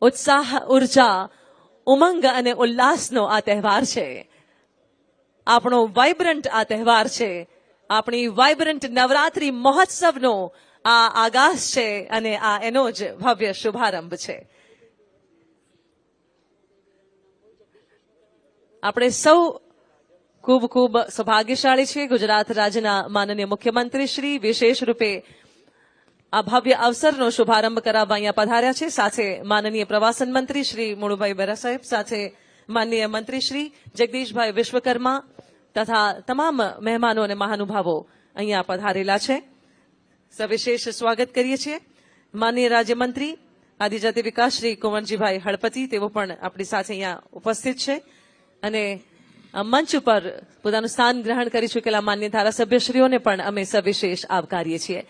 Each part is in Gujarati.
ઉત્સાહ, ઉર્જા, ઉમંગ અને ઉલ્લાસનો આ તહેવાર છે. આપણો વાઇબ્રન્ટ આ તહેવાર છે. આપણી વાઇબ્રન્ટ નવરાત્રી મહોત્સવનો આ આગાસ છે અને આ એનો જ ભવ્ય શુભારંભ છે. આપણે સૌ ખૂબ ખૂબ સૌભાગ્યશાળી છીએ. ગુજરાત રાજ્યના માનનીય મુખ્યમંત્રી શ્રી વિશેષ રૂપે આ ભવ્ય અવસરનો શુભારંભ કરાવવા અહીંયા પધાર્યા છે. સાથે માનનીય પ્રવાસન મંત્રી શ્રી મુળુભાઈ બેરા સાહેબ, સાથે માનનીય મંત્રી શ્રી જગદીશભાઈ વિશ્વકર્મા તથા તમામ મહેમાનો અને મહાનુભાવો અહીંયા પધારેલા છે. સવિશેષ સ્વાગત કરીએ છીએ. માનનીય રાજ્યમંત્રી આદિજાતિ વિકાસ શ્રી કુંવરજીભાઈ હળપતિ, તેઓ પણ આપણી સાથે અહીંયા ઉપસ્થિત છે. અને મંચ ઉપર પોતાનું સ્થાન ગ્રહણ કરી ચૂકેલા માન્ય ધારાસભ્યશ્રીઓને પણ અમે સવિશેષ આવકારીએ છીએ.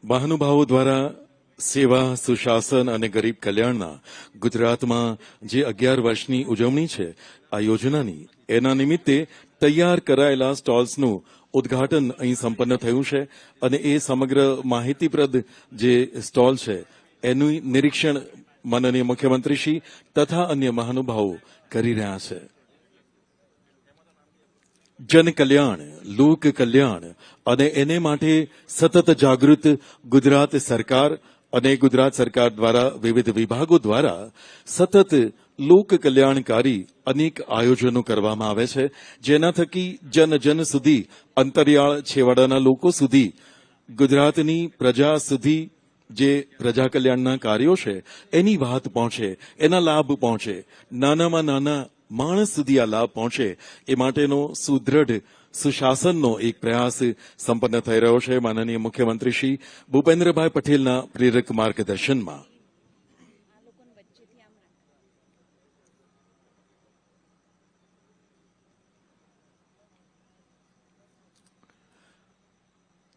મહાનુભાવો દ્વારા સેવા, સુશાસન અને ગરીબ કલ્યાણના ગુજરાતમાં જે 11 વર્ષની ઉજવણી છે આ યોજનાની, એના નિમિત્તે તૈયાર કરાયેલા સ્ટોલ્સનું ઉદ્ઘાટન અહીં સંપન્ન થયું છે અને એ સમગ્ર માહિતીપ્રદ જે સ્ટોલ છે એનું નિરીક્ષણ માનનીય મુખ્યમંત્રીશ્રી તથા અન્ય મહાનુભાવો કરી રહ્યા છે. જન કલ્યાણ, લોક કલ્યાણ અને એને માટે સતત જાગૃત ગુજરાત સરકાર અને ગુજરાત સરકાર દ્વારા વિવિધ વિભાગો દ્વારા સતત લોક કલ્યાણકારી અનેક આયોજનો કરવામાં આવે છે, જેના થકી જન જન સુધી, અંતરિયાળ છેવાડાના લોકો સુધી, ગુજરાતની પ્રજા સુધી જે પ્રજા કલ્યાણના કાર્યો છે એની વાત પહોંચે, એના લાભ પહોંચે, નાનામાં નાના માણસ સુધી આ લાભ પહોંચે એ માટેનો સુદૃઢ સુશાસનનો એક પ્રયાસ સંપન્ન થઈ રહ્યો છે માનનીય મુખ્યમંત્રી શ્રી ભૂપેન્દ્રભાઈ પટેલના પ્રેરક માર્ગદર્શનમાં.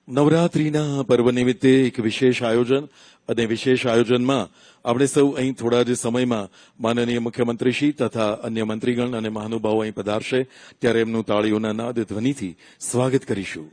નવરાત્રીના પર્વ નિમિત્તે એક વિશેષ આયોજન અને વિશેષ આયોજનમાં આપણે સૌ અહીં થોડા જ સમયમાં માનનીય મુખ્યમંત્રીશ્રી તથા અન્ય મંત્રીગણ અને મહાનુભાવો અહીં પધારશે ત્યારે એમનું તાળીઓના નાદ ધ્વનિથી સ્વાગત કરીશું.